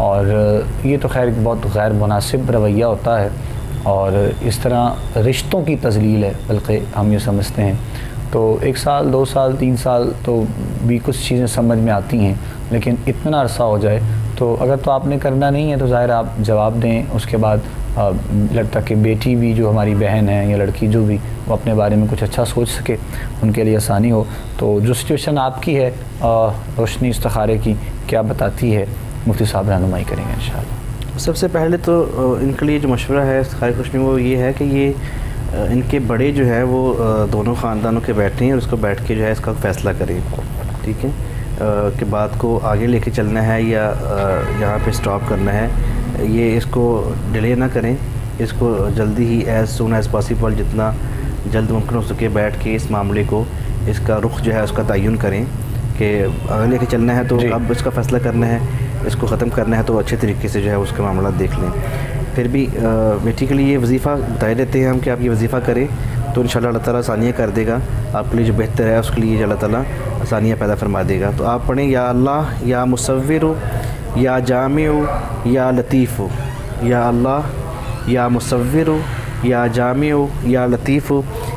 اور یہ تو خیر بہت غیر مناسب رویہ ہوتا ہے، اور اس طرح رشتوں کی تذلیل ہے بلکہ ہم یہ سمجھتے ہیں۔ تو 1 سال 2 سال 3 سال تو بھی کچھ چیزیں سمجھ میں آتی ہیں، لیکن اتنا عرصہ ہو جائے تو اگر تو آپ نے کرنا نہیں ہے تو ظاہر آپ جواب دیں، اس کے بعد لڑتا کہ بیٹی بھی جو ہماری بہن ہے یا لڑکی جو بھی وہ اپنے بارے میں کچھ اچھا سوچ سکے، ان کے لیے آسانی ہو۔ تو جو سچویشن آپ کی ہے روشنی استخارے کی کیا بتاتی ہے، مفتی صاحب رہنمائی کریں گے انشاءاللہ۔ سب سے پہلے تو ان کے لیے جو مشورہ ہے استخارہ روشنی وہ یہ ہے کہ یہ ان کے بڑے جو ہے وہ دونوں خاندانوں کے بیٹھیں اور اس کو بیٹھ کے جو ہے اس کا فیصلہ کریں، ٹھیک ہے، کہ بات کو آگے لے کے چلنا ہے یا یہاں پہ سٹاپ کرنا ہے۔ یہ اس کو ڈیلے نہ کریں، اس کو جلدی ہی ایز سون ایز پاسیبل جتنا جلد ممکن ہو سکے بیٹھ کے اس معاملے کو، اس کا رخ جو ہے اس کا تعین کریں کہ آگے لے کے چلنا ہے تو اب اس کا فیصلہ کرنا ہے، اس کو ختم کرنا ہے تو اچھے طریقے سے جو ہے اس کے معاملات دیکھ لیں۔ پھر بھی بیٹی کے لیے یہ وظیفہ بتائے دیتے ہیں ہم کہ آپ یہ وظیفہ کریں تو انشاءاللہ اللہ تعالیٰ آسانیاں کر دے گا، آپ کے لیے جو بہتر ہے اس کے لیے اللہ تعالیٰ آسانیاں پیدا فرما دے گا۔ تو آپ پڑھیں یا اللہ یا مصور یا جامع یا لطیف، یا اللہ یا مصور یا جامع یا لطیف،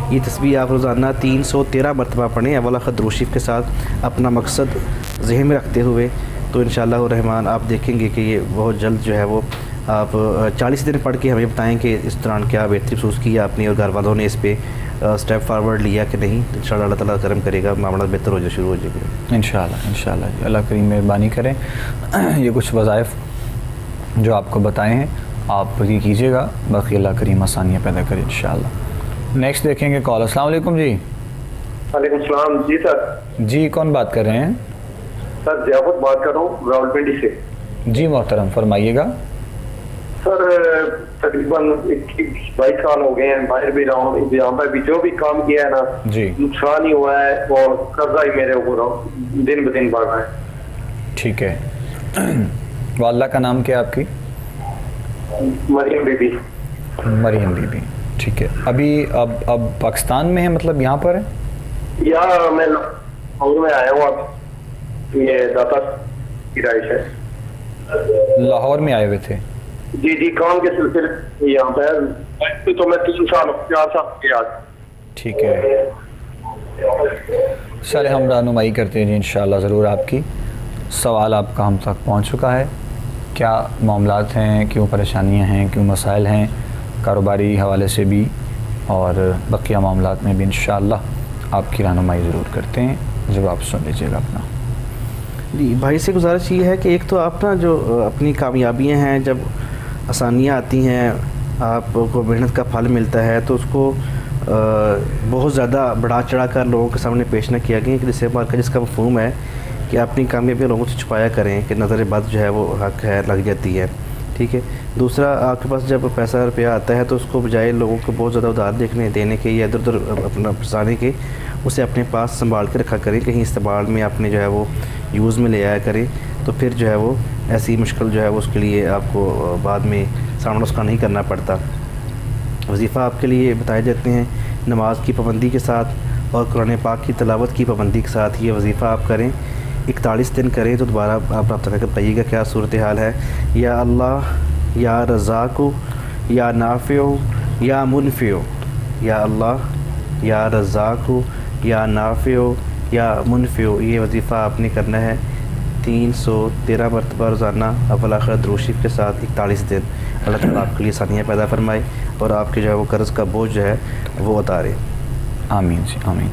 یہ تسبیح آپ روزانہ 313 مرتبہ پڑھیں اول خط درود شریف کے ساتھ اپنا مقصد ذہن میں رکھتے ہوئے، تو انشاءاللہ الرحمن آپ دیکھیں گے کہ یہ بہت جلد جو ہے وہ آپ 40 دن پڑھ کے ہمیں بتائیں کہ اس دوران کیا بہتری محسوس کیا آپ نے اور گھر والوں نے اس پہ اسٹیپ فارورڈ لیا کہ نہیں۔ انشاءاللہ اللہ تعالیٰ کرم کرے گا، معاملات بہتر ہو جائے، شروع ہو جائے گا انشاءاللہ جی، اللہ کریم مہربانی کریں۔ یہ کچھ وظائف جو آپ کو بتائے ہیں آپ یہ کیجیے گا، باقی اللہ کریم آسانیاں پیدا کرے انشاءاللہ۔ نیکسٹ دیکھیں گے کال۔ السلام علیکم جی۔ وعلیکم السلام جی سر۔ جی کون بات کر رہے ہیں؟ سر ضیافت بات کر رہا ہوں راولپنڈی سے۔ جی محترم فرمائیے گا۔ سر تقریباً 22 سال ہو گئے ہیں، باہر بھی رہا ہوں، یہاں پہ بھی جو بھی کام کیا ہے نا جی نقصان ہی ہوا ہے اور قرضہ ہی میرے اوپر دن بدن بڑھ رہا ہے۔ ٹھیک ہے، والدہ کا نام کیا آپ کی؟ مریم بی بی۔ مریم بی بی، ٹھیک ہے۔ ابھی اب پاکستان میں ہے، مطلب یہاں پر ہے؟ یہاں میں لاہور میں آیا ہوں، اب یہ داتا کی رہائش ہے۔ لاہور میں آئے ہوئے تھے؟ جی جی، کام کے سلسلے یہاں پہ تو میں 3 سال 4 سال کے آج۔ ٹھیک ہے، چلے ہم رہنمائی کرتے ہیں جی انشاءاللہ ضرور۔ آپ کی سوال آپ کا ہم تک پہنچ چکا ہے، کیا معاملات ہیں، کیوں پریشانیاں ہیں، کیوں مسائل ہیں، کاروباری حوالے سے بھی اور بقیہ معاملات میں بھی انشاءاللہ آپ کی رہنمائی ضرور کرتے ہیں، جواب سن لیجیے گا اپنا۔ جی بھائی سے گزارش یہ ہے کہ ایک تو آپ نا جو اپنی کامیابیاں ہیں، جب آسانیاں آتی ہیں، آپ کو محنت کا پھل ملتا ہے تو اس کو بہت زیادہ بڑھا چڑھا کر لوگوں کے سامنے پیش نہ کیا گیا، کہ جس کا مفہوم ہے کہ اپنی کامیابیاں لوگوں سے چھپایا کریں کہ نظر بد جو ہے وہ حق ہے لگ جاتی ہے، ٹھیک ہے۔ دوسرا آپ کے پاس جب پیسہ روپیہ آتا ہے تو اس کو بجائے لوگوں کو بہت زیادہ ادھار دینے کے یا ادھر ادھر اپنا پھنسانے کے، اسے اپنے پاس سنبھال کے رکھا کریں، کہیں استعمال میں آپ نے جو ہے وہ یوز میں لے آیا کریں، تو پھر جو ہے وہ ایسی مشکل جو ہے وہ اس کے لیے آپ کو بعد میں سامنا اس کا نہیں کرنا پڑتا۔ وظیفہ آپ کے لیے بتائے جاتے ہیں نماز کی پابندی کے ساتھ اور قرآن پاک کی تلاوت کی پابندی کے ساتھ یہ وظیفہ آپ کریں، 41 دن کریں تو دوبارہ آپ رابطہ کر کے بتائیے گا کیا صورتحال ہے۔ یا اللہ یا رزاق یا نافع یا منفع، یا اللہ یا رزاق یا نافع یا منفع، یہ وظیفہ آپ نے کرنا ہے 313 مرتبہ روزانہ اول آخر درود شریف کے ساتھ 41 دن۔ اللہ تعالیٰ آپ کے لیے آسانیاں پیدا فرمائے اور آپ کے جو ہے وہ قرض کا بوجھ جو ہے وہ اتارے۔ آمین جی آمین،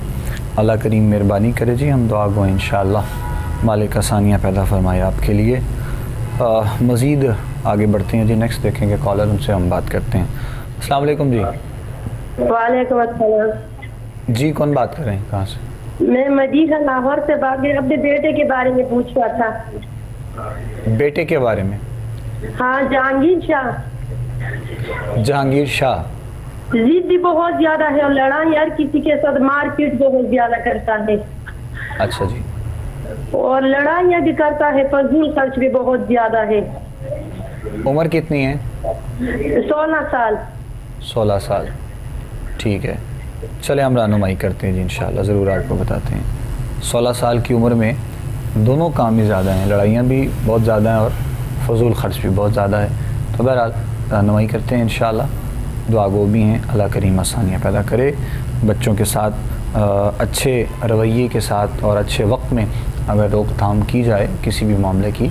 اللہ کریم مہربانی کرے جی، ہم دعا گو انشاءاللہ مالک آسانیاں پیدا فرمائے آپ کے لیے۔ مزید آگے بڑھتے ہیں جی، نیکسٹ دیکھیں گے کالر، ان سے ہم بات کرتے ہیں۔ السلام علیکم جی۔ وعلیکم السلام جی کون بات کر رہے ہیں، کہاں سے؟ میں مدینہ لاہور سے بات کر اپنے بیٹے کے بارے میں پوچھنا تھا۔ بیٹے کے بارے میں؟ ہاں، جہانگیر شاہ۔ جہانگیر شاہ ضد بھی بہت زیادہ ہے اور لڑائی ہر کسی کے ساتھ مار پیٹ بہت زیادہ کرتا ہے۔ اچھا جی۔ اور لڑائیاں بھی کرتا ہے، فضول خرچ بھی بہت زیادہ ہے۔ عمر کتنی ہے؟ 16 سال۔ 16 سال، ٹھیک ہے، چلے ہم رہنمائی کرتے ہیں جی انشاءاللہ ضرور آپ کو بتاتے ہیں۔ 16 سال کی عمر میں دونوں کام ہی زیادہ ہیں، لڑائیاں بھی بہت زیادہ ہیں اور فضول خرچ بھی بہت زیادہ ہے. تو بہرحال رہنمائی کرتے ہیں انشاءاللہ. دعا گو بھی ہیں, اللہ کریم آسانیاں پیدا کرے. بچوں کے ساتھ اچھے رویے کے ساتھ اور اچھے وقت میں اگر روک تھام کی جائے کسی بھی معاملے کی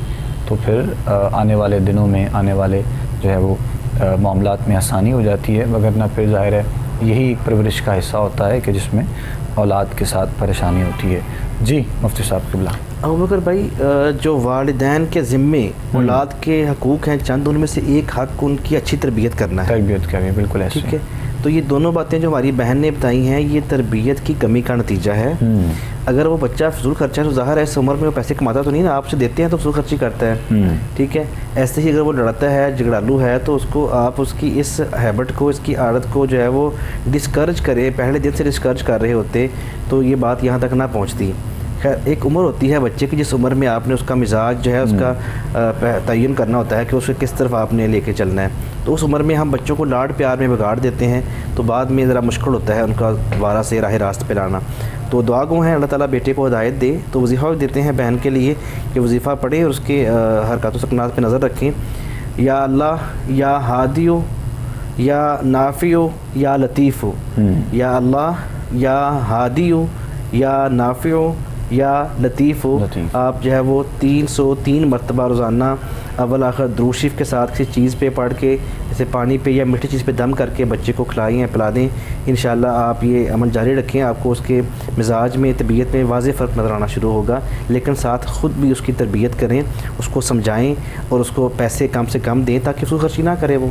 تو پھر آنے والے دنوں میں آنے والے جو ہے وہ معاملات میں آسانی ہو جاتی ہے. وگرنہ پھر ظاہر ہے یہی ایک پرورش کا حصہ ہوتا ہے کہ جس میں اولاد کے ساتھ پریشانی ہوتی ہے. جی مفتی صاحب قبلہ. ابوبکر بھائی, جو والدین کے ذمے اولاد کے حقوق ہیں چند, ان میں سے ایک حق ان کی اچھی تربیت کرنا ہے. تربیت کریں, بالکل ایسے. ٹھیک ہے, تو یہ دونوں باتیں جو ہماری بہن نے بتائی ہیں یہ تربیت کی کمی کا نتیجہ ہے. اگر وہ بچہ فضول خرچہ ہے تو ظاہر ہے اس عمر میں وہ پیسے کماتا تو نہیں نا, آپ سے دیتے ہیں تو فضول خرچی کرتا ہے. ٹھیک ہے, ایسے ہی اگر وہ لڑتا ہے, جھگڑالو ہے, تو اس کو آپ اس کی اس ہیبٹ کو, اس کی عادت کو جو ہے وہ ڈسکرج کرے. پہلے دن سے ڈسکرج کر رہے ہوتے تو یہ بات یہاں تک نہ پہنچتی. خیر, ایک عمر ہوتی ہے بچے کی جس عمر میں آپ نے اس کا مزاج جو ہے اس کا تعین کرنا ہوتا ہے کہ اسے کس طرف آپ نے لے کے چلنا ہے. تو اس عمر میں ہم بچوں کو لاڈ پیار میں بگاڑ دیتے ہیں تو بعد میں ذرا مشکل ہوتا ہے ان کا دوبارہ سے راہ راست پہ لانا. تو دعا گو ہیں اللہ تعالیٰ بیٹے کو ہدایت دے. تو وظیفہ بھی دیتے ہیں بہن کے لیے کہ وظیفہ پڑھے اور اس کے حرکات و سکنات پہ نظر رکھیں. یا اللہ یا ہادیو یا نافیو یا لطیفو, یا اللہ یا ہادیو یا نافیو یا لطیف ہو. آپ جو ہے وہ 303 مرتبہ روزانہ اول آخر درود شریف کے ساتھ کسی چیز پہ پڑھ کے, جیسے پانی پہ یا میٹھی چیز پہ دم کر کے بچے کو کھلائیں یا پلا دیں. انشاءاللہ آپ یہ عمل جاری رکھیں, آپ کو اس کے مزاج میں, طبیعت میں واضح فرق نظر آنا شروع ہوگا. لیکن ساتھ خود بھی اس کی تربیت کریں, اس کو سمجھائیں اور اس کو پیسے کم سے کم دیں تاکہ فضول خرچی نہ کرے وہ.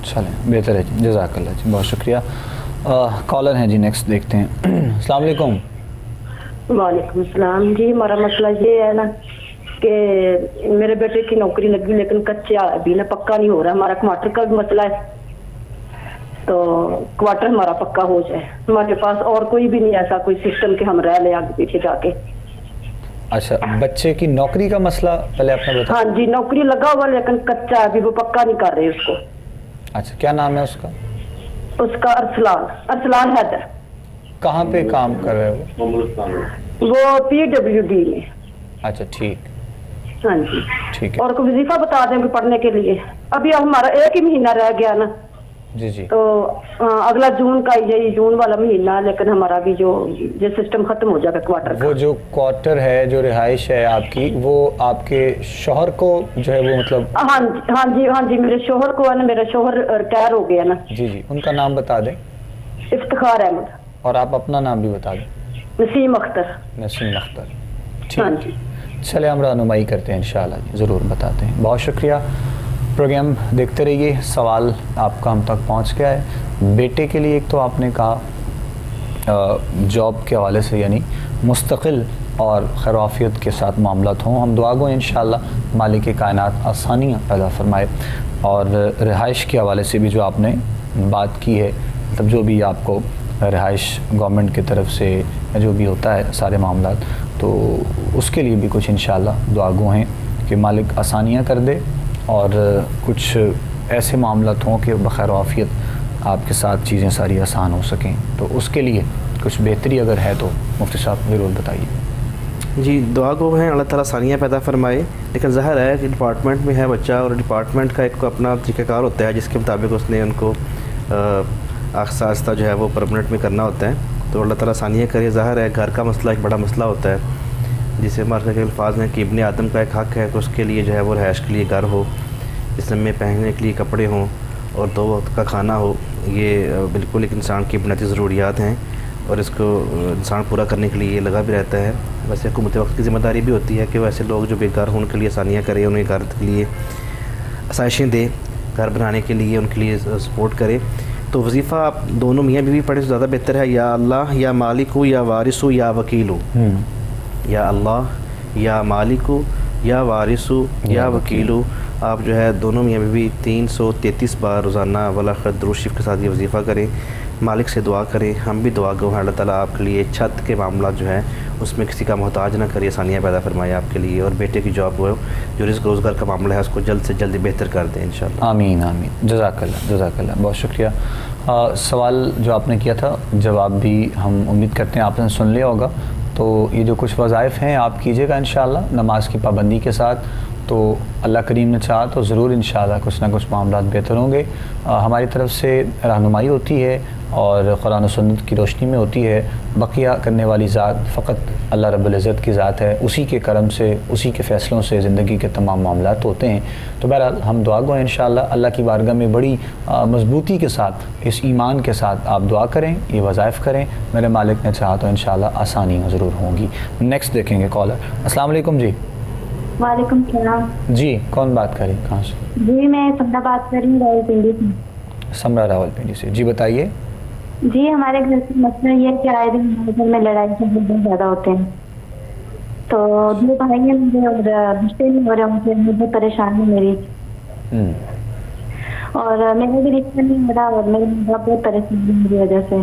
چلیں, بہتر ہے جی, جزاک اللہ جی, بہت شکریہ. کالر ہیں جی, نیکسٹ دیکھتے ہیں. السلام علیکم. وعلیکم السلام. جی ہمارا مسئلہ یہ ہے نا کہ میرے بیٹے کی نوکری لگی لیکن کچا ابھی نا, پکا نہیں ہو رہا. ہمارا کوارٹر کا بھی مسئلہ ہے تو کوارٹر ہمارا پکا ہو جائے. ہمارے پاس اور کوئی بھی نہیں ایسا کوئی سسٹم کہ ہم رہ لیں آگے پیچھے جا کے. اچھا, بچے کی نوکری کا مسئلہ پہلے آپ نے بتایا. ہاں جی, نوکری لگا ہوا لیکن کچا ابھی, وہ پکا نہیں کر رہے اس کو. اچھا, کیا نام ہے اس کا؟ اس کا ارسلان حیدر. کہاں پہ کام کر رہے ہو؟ وہ PWD میں. اچھا ٹھیک. ہاں جی ٹھیک ہے. اور کوئی وظیفہ بتا دیں گے پڑھنے کے لیے. ابھی ہمارا 1 ہی مہینہ رہ گیا نا. جی جی. تو اگلا جون کا, یہی جون والا مہینہ, لیکن ہمارا بھی جو سسٹم ختم ہو جائے گا کوارٹر کا. وہ جو کوارٹر ہے, جو رہائش ہے آپ کی, وہ آپ کے شوہر کو جو ہے وہ مطلب. ہاں جی میرے شوہر کو ہے نا, میرا شوہر ریٹائر ہو گیا نا. جی جی, ان کا نام بتا دیں. افتخار احمد. اور آپ اپنا نام بھی بتا دیں. نسیم اختر. نسیم اختر. ٹھیک. چلے ہم رہنمائی کرتے ہیں انشاءاللہ جی, ضرور بتاتے ہیں. بہت شکریہ. پروگرام دیکھتے رہیے. سوال آپ کا ہم تک پہنچ گیا ہے. بیٹے کے لیے ایک تو آپ نے کہا جاب کے حوالے سے, یعنی مستقل اور خیر و عافیت کے ساتھ معاملات ہوں. ہم دعا گو انشاءاللہ مالک کائنات آسانیاں پیدا فرمائے. اور رہائش کے حوالے سے بھی جو آپ نے بات کی ہے, مطلب جو بھی آپ کو رہائش گورنمنٹ کی طرف سے جو بھی ہوتا ہے سارے معاملات, تو اس کے لیے بھی کچھ انشاءاللہ دعا گو ہیں کہ مالک آسانیاں کر دے اور کچھ ایسے معاملات ہوں کہ بخیر و عافیت آپ کے ساتھ چیزیں ساری آسان ہو سکیں. تو اس کے لیے کچھ بہتری اگر ہے تو مفتی صاحب ضرور بتائیے. جی دعا گو ہیں اللہ تعالیٰ آسانیاں پیدا فرمائے. لیکن ظاہر ہے کہ ڈپارٹمنٹ میں ہے بچہ اور ڈپارٹمنٹ کا ایک اپنا طریقہ کار ہوتا ہے جس کے مطابق اس نے ان کو آہستہ آہستہ جو ہے وہ پرمنٹ میں کرنا ہوتا ہے. تو اللہ تعالیٰ آسانیاں کرے. ظاہر ہے گھر کا مسئلہ ایک بڑا مسئلہ ہوتا ہے جسے ہمارے کے الفاظ میں کہ ابن آدم کا ایک حق ہے کہ اس کے لیے جو ہے وہ رہائش کے لیے گھر ہو, جس میں پہننے کے لیے کپڑے ہوں اور 2 وقت کا کھانا ہو. یہ بالکل ایک انسان کی بنیادی ضروریات ہیں اور اس کو انسان پورا کرنے کے لیے یہ لگا بھی رہتا ہے. ویسے حکومت وقت کی ذمہ داری بھی ہوتی ہے کہ وہ ایسے لوگ جو بے گھر ہوں ان کے لیے آسانیاں کرے, انہیں گھر کے لیے آسائشیں دے, گھر بنانے کے لیے ان کے لیے سپورٹ کرے. تو وظیفہ آپ دونوں میاں بیوی پڑھیں تو زیادہ بہتر ہے. یا اللہ یا مالک یا وارث یا وکیل. یا اللہ یا مالک یا وارث یا وکیل. آپ جو ہے دونوں میاں بیوی 333 بار روزانہ اول آخر درود شریف کے ساتھ یہ وظیفہ کریں, مالک سے دعا کریں. ہم بھی دعا گو ہیں اللہ تعالیٰ آپ کے لیے چھت کے معاملات جو ہیں اس میں کسی کا محتاج نہ کرے, آسانیاں پیدا فرمائے آپ کے لیے. اور بیٹے کی جاب ہو, جو رزق روزگار کا معاملہ ہے اس کو جلد سے جلد بہتر کر دیں انشاءاللہ. آمین آمین. جزاک اللہ جزاک اللہ, بہت شکریہ. سوال جو آپ نے کیا تھا جواب بھی ہم امید کرتے ہیں آپ نے سن لیا ہوگا. تو یہ جو کچھ وظائف ہیں آپ کیجیے گا انشاءاللہ نماز کی پابندی کے ساتھ, تو اللہ کریم نے چاہا تو ضرور انشاءاللہ کچھ نہ کچھ معاملات بہتر ہوں گے. ہماری طرف سے رہنمائی ہوتی ہے اور قرآن و سنت کی روشنی میں ہوتی ہے. بقیہ کرنے والی ذات فقط اللہ رب العزت کی ذات ہے. اسی کے کرم سے، اسی کے فیصلوں سے زندگی کے تمام معاملات ہوتے ہیں. تو بہرحال ہم دعا گو ہیں انشاءاللہ. اللہ کی بارگاہ میں بڑی مضبوطی کے ساتھ، اس ایمان کے ساتھ آپ دعا کریں، یہ وظائف کریں. میرے مالک نے چاہا تو انشاءاللہ آسانیاں ضرور ہوں گی. نیکسٹ دیکھیں گے کالر. السلام علیکم جی. وعلیکم السلام. جی کون بات کریں، کہاں سے؟ جی میں سمرا بات کر رہی ہوں راولپنڈی سے. سمرا راولپنڈی سے. جی بتائیے. جی ہمارے گھر کا مسئلہ یہ ہے کہ آئے دن ہمارے گھر میں لڑائی جھگڑے بہت زیادہ ہوتے ہیں. تو 2 بھائی ہیں مجھے اور رشتے نہیں ہو رہے ان سے، بہت پریشان ہے میری. اور میرا بھی رشتہ نہیں ہو رہا اور میرے ماں باپ بہت پریشان ہے میری وجہ سے.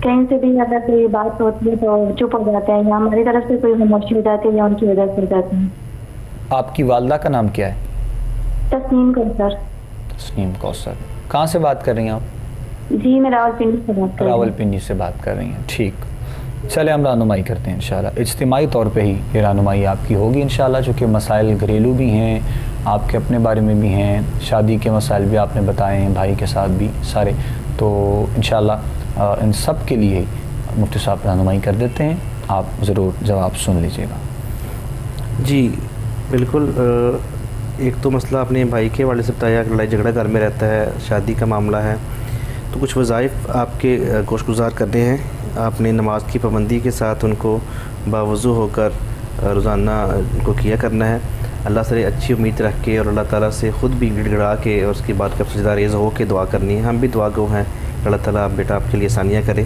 کہیں سے بھی اگر کوئی بات ہوتی ہے تو چپ ہو جاتے ہیں، یا ہماری طرف سے کوئی خاموشی ہو جاتی ہے یا ان کی وجہ سے ہو جاتی ہے. آپ کی والدہ کا نام کیا ہے؟ تسنیم کوثر. تسنیم کوثر. کہاں سے بات کر رہی ہیں آپ؟ جی میں راولپنڈی سے بات کر رہی ہوں. راولپنڈی سے بات کر رہی ہیں. ٹھیک، چلے ہم رہنمائی کرتے ہیں انشاءاللہ. اجتماعی طور پہ ہی یہ رہنمائی آپ کی ہوگی انشاءاللہ، چونکہ مسائل گھریلو بھی ہیں، آپ کے اپنے بارے میں بھی ہیں، شادی کے مسائل بھی آپ نے بتائے ہیں، بھائی کے ساتھ بھی سارے. تو انشاءاللہ ان سب کے لیے مفتی صاحب رہنمائی کر دیتے ہیں. آپ ضرور جواب سن لیجیے گا. جی بالکل. ایک تو مسئلہ اپنے بھائی کے والے سے بتایا کہ لڑائی جھگڑا گھر میں رہتا ہے، شادی کا معاملہ ہے. تو کچھ وظائف آپ کے گوش گزار کرنے ہیں. آپ نے نماز کی پابندی کے ساتھ ان کو باوضو ہو کر روزانہ ان کو کیا کرنا ہے. اللہ سے اچھی امید رکھ کے اور اللہ تعالیٰ سے خود بھی گڑ گڑا کے اور اس کی بات کا سجدہ ریز ہو کے دعا کرنی ہے. ہم بھی دعا گو ہیں، اللہ تعالیٰ بیٹا آپ کے لیے آسانیاں کرے.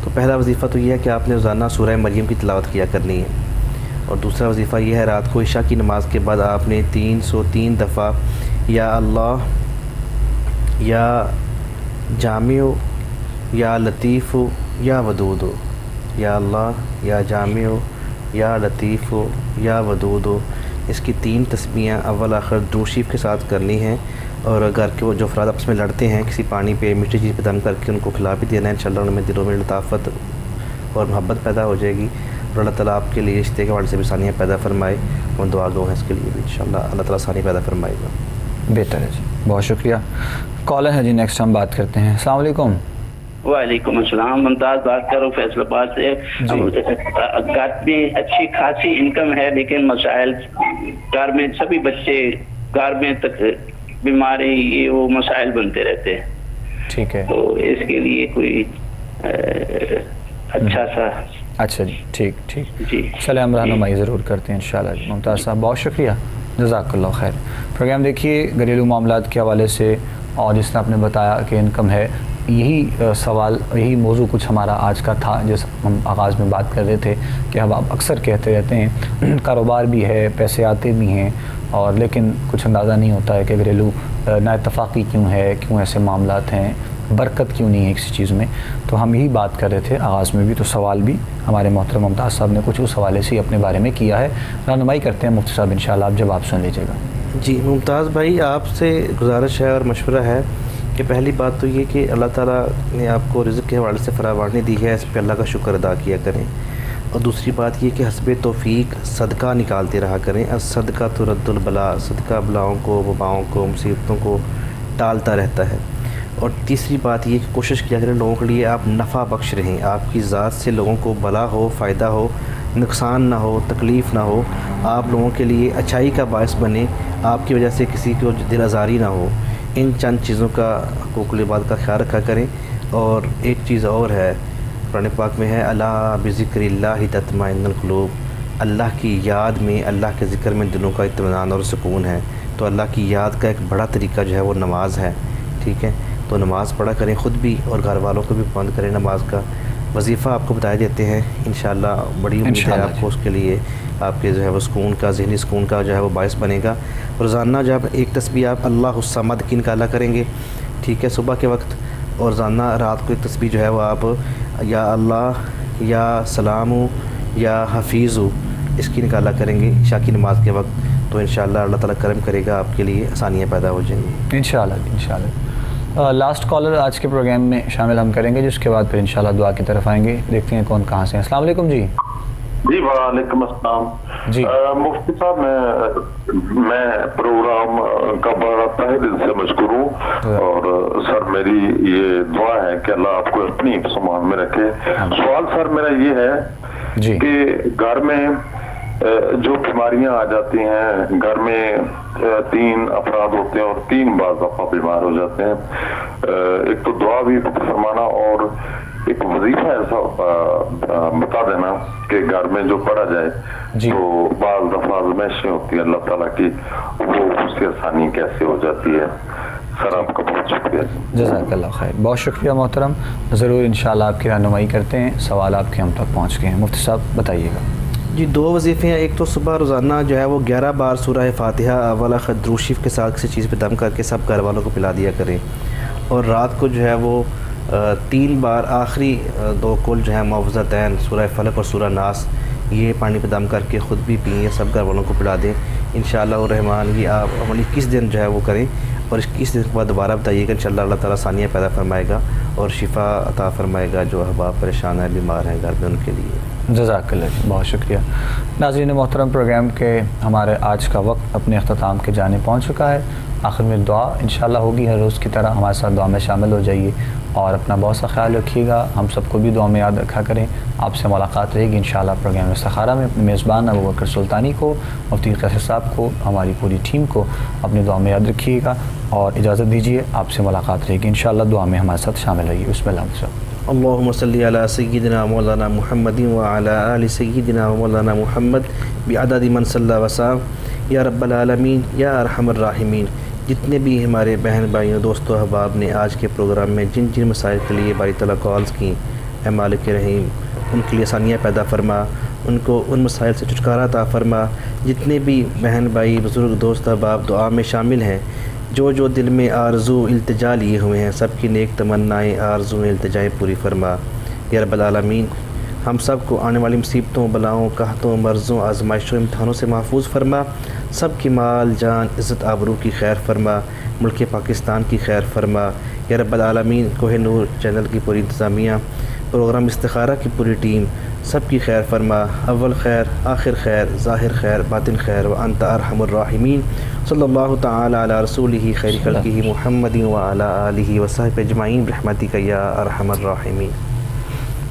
تو پہلا وظیفہ تو یہ ہے کہ آپ نے روزانہ سورہ مریم کی تلاوت کیا کرنی ہے. اور دوسرا وظیفہ یہ ہے رات کو عشاء کی نماز کے بعد آپ نے 303 دفعہ یا اللہ، یا جامع، یا لطیف، یا ودود، یا اللہ، یا جامع، یا لطیف، یا ودود، اس کی 3 تسبیحیں اول آخر درود شریف کے ساتھ کرنی ہیں. اور گھر کے وہ جو افراد آپس میں لڑتے ہیں کسی پانی پہ، میٹھی چیز پہ دم کر کے ان کو کھلا بھی دینا ہے. انشاءاللہ ان میں دلوں میں لطافت اور محبت پیدا ہو جائے گی اور اللہ تعالیٰ آپ کے لیے رشتے کے والے سے بھی آسانیاں پیدا فرمائے. ہم دعا گو ہیں اس کے لیے بھی انشاءاللہ اللہ تعالیٰ آسانی پیدا فرمائے گا. بہتر ہے جی، بہت شکریہ. کالر ہے جی، نیکسٹ ہم بات کرتے ہیں. السلام علیکم. وعلیکم السلام. ممتاز بات کروں فیصل آباد سے. گھر میں اچھی خاصی انکم ہے لیکن مسائل گھر میں، سبھی بچے گھر میں تک بیماری، یہ وہ مسائل بنتے رہتے ہیں. ٹھیک ہے. تو اس کے لیے کوئی اچھا سا. اچھا جی، ٹھیک ٹھیک. جی چلے ہم رہنمائی ضرور کرتے ہیں انشاءاللہ. ممتاز صاحب بہت شکریہ، جزاک اللہ خیر. پروگرام دیکھیے گھریلو معاملات کے حوالے سے، اور جس نے آپ نے بتایا کہ انکم ہے، یہی سوال، یہی موضوع کچھ ہمارا آج کا تھا جس ہم آغاز میں بات کر رہے تھے کہ اب آپ اکثر کہتے رہتے ہیں کاروبار بھی ہے، پیسے آتے بھی ہیں، اور لیکن کچھ اندازہ نہیں ہوتا ہے کہ گھریلو نا اتفاقی کیوں ہے، کیوں ایسے معاملات ہیں، برکت کیوں نہیں ہے کسی چیز میں. تو ہم یہی بات کر رہے تھے آغاز میں بھی. تو سوال بھی ہمارے محترم ممتاز صاحب نے کچھ اس حوالے سے اپنے بارے میں کیا ہے. رہنمائی کرتے ہیں مفتی صاحب انشاءاللہ، آپ جواب سن لیجیے گا. جی ممتاز بھائی، آپ سے گزارش ہے اور مشورہ ہے کہ پہلی بات تو یہ کہ اللہ تعالیٰ نے آپ کو رزق کے حوالے سے فراوانی دی ہے، اس پہ اللہ کا شکر ادا کیا کریں. اور دوسری بات یہ کہ حسب توفیق صدقہ نکالتے رہا کریں. صدقہ تو رد البلا، صدقہ بلاؤں کو، وباؤں کو، مصیبتوں کو ٹالتا رہتا ہے. اور تیسری بات یہ کہ کوشش کیا کریں لوگوں کے لیے آپ نفع بخش رہیں، آپ کی ذات سے لوگوں کو بلا ہو، فائدہ ہو، نقصان نہ ہو، تکلیف نہ ہو. آپ لوگوں کے لیے اچھائی کا باعث بنیں، آپ کی وجہ سے کسی کو دل آزاری نہ ہو. ان چند چیزوں کا حقوق العباد کا خیال رکھا کریں. اور ایک چیز اور ہے، قرآن پاک میں ہے الا بذکر اللہ تطمئن القلوب، اللہ کی یاد میں، اللہ کے ذکر میں دلوں کا اطمینان اور سکون ہے. تو اللہ کی یاد کا ایک بڑا طریقہ جو ہے وہ نماز ہے. ٹھیک ہے، تو نماز پڑھا کریں خود بھی اور گھر والوں کو بھی پابند کریں نماز کا. وظیفہ آپ کو بتائے دیتے ہیں انشاءاللہ، بڑی امید ہے آپ کو اس کے لیے آپ کے جو ہے وہ سکون کا، ذہنی سکون کا جو ہے وہ باعث بنے گا. روزانہ جب ایک تسبیح آپ اللہ الصمد کی نکالا کریں گے، ٹھیک ہے، صبح کے وقت، اور روزانہ رات کو ایک تسبیح جو ہے وہ آپ یا اللہ، یا سلام، یا حفیظ اس کی نکالا کریں گے عشاء کی نماز کے وقت. تو انشاءاللہ اللہ تعالیٰ کرم کرے گا، آپ کے لیے آسانیاں پیدا ہو جائیں گی انشاءاللہ. انشاءاللہ لاسٹ کالر آج کے پروگرام میں شامل ہم کریں گے، جس کے بعد پھر انشاءاللہ دعا کی طرف آئیں گے. دیکھتے ہیں کون کہاں سے ہیں. السلام علیکم جی. جی وعلیکم السلام جی مفتی صاحب میں پروگرام کا بڑا تہہ دل سے مشکور ہوں اور سر میری یہ دعا ہے کہ اللہ آپ کو اپنی سامان میں رکھے. سوال سر میرا یہ ہے کہ گھر میں جو بیماریاں آ جاتی ہیں, گھر میں 3 افراد ہوتے ہیں اور 3 بعض دفعہ بیمار ہو جاتے ہیں, ایک تو دعا بھی فرمانا اور ایک وظیفہ ایسا بتا دینا کہ گھر میں جو پڑھا جائے تو بعض دفعہ آزمائشیں ہوتی ہیں اللہ تعالیٰ کی, وہ اس کی آسانی کیسے ہو جاتی ہے. سر آپ کا بہت شکریہ. جزاک اللہ خیر, بہت شکریہ محترم, ضرور انشاءاللہ آپ کی رہنمائی کرتے ہیں. سوال آپ کے ہم تک پہنچ گئے ہیں, مفتی صاحب بتائیے گا. جی 2 وظیفے ہیں. ایک تو صبح روزانہ جو ہے وہ 11 بار سورہ فاتحہ اول آخر درود شریف کے ساتھ کسی چیز پہ دم کر کے سب گھر والوں کو پلا دیا کریں, اور رات کو جو ہے وہ 3 بار آخری 2 کل جو ہے معوذتین سورہ فلق اور سورہ ناس یہ پانی پہ دم کر کے خود بھی پئیں یا سب گھر والوں کو پلا دیں انشاءاللہ الرحمن. یہ آپ عمل 21 دن جو ہے وہ کریں اور 21 دن کے بعد دوبارہ بتائیے گا, انشاءاللہ اللہ تعالیٰ ثانیہ پیدا فرمائے گا اور شفا عطا فرمائے گا جو احباب پریشان ہیں بیمار ہیں گھر میں ان کے لیے. جزاک اللہ جی, بہت شکریہ. ناظرین محترم, پروگرام کے ہمارے آج کا وقت اپنے اختتام کے جانے پہنچ چکا ہے. آخر میں دعا انشاءاللہ ہوگی, ہر روز کی طرح ہمارے ساتھ دعا میں شامل ہو جائیے اور اپنا بہت سا خیال رکھیے گا. ہم سب کو بھی دعا میں یاد رکھا کریں. آپ سے ملاقات رہے گی انشاءاللہ پروگرام استخارہ میں. اپنے میزبان ابوبکر سلطانی کو, مفتی قیصر صاحب کو, ہماری پوری ٹیم کو اپنی دعا میں یاد رکھیے گا اور اجازت دیجیے. آپ سے ملاقات رہے گی انشاءاللہ, دعا میں ہمارے ساتھ شامل رہیے. بسم اللہ. اللہم صلی علی سیدنا مولانا محمد وعلی آل سیدنا مولانا محمد بعدد من صلی وسلم. یا رب العالمین یا ارحم الراحمین. جتنے بھی ہمارے بہن بھائیوں دوستوں احباب نے آج کے پروگرام میں جن جن مسائل کے لیے باری تعالیٰ کالز کی, اے مالک رحیم ان کے لیے آسانیاں پیدا فرما, ان کو ان مسائل سے چھٹکارا عطا فرما. جتنے بھی بہن بھائی بزرگ دوست احباب دعا میں شامل ہیں, جو دل میں آرزو التجا لیے ہوئے ہیں, سب کی نیک تمنائیں آرزو التجائیں پوری فرما. یا رب العالمین ہم سب کو آنے والی مصیبتوں بلاؤں قحطوں مرضوں آزمائشوں امتحانوں سے محفوظ فرما. سب کی مال جان عزت آبرو کی خیر فرما, ملک پاکستان کی خیر فرما. یا رب العالمین کوہ نور چینل کی پوری انتظامیہ, پروگرام استخارہ کی پوری ٹیم, سب کی خیر فرما. اول خیر آخر خیر ظاہر خیر باطن خیر وانت ارحم الراحمین. صلی اللہ تعالی علی رسولہ خیر خلقہ محمد وعلی آلہ وصحبہ اجمعین برحمتک یا ارحم الراحمین.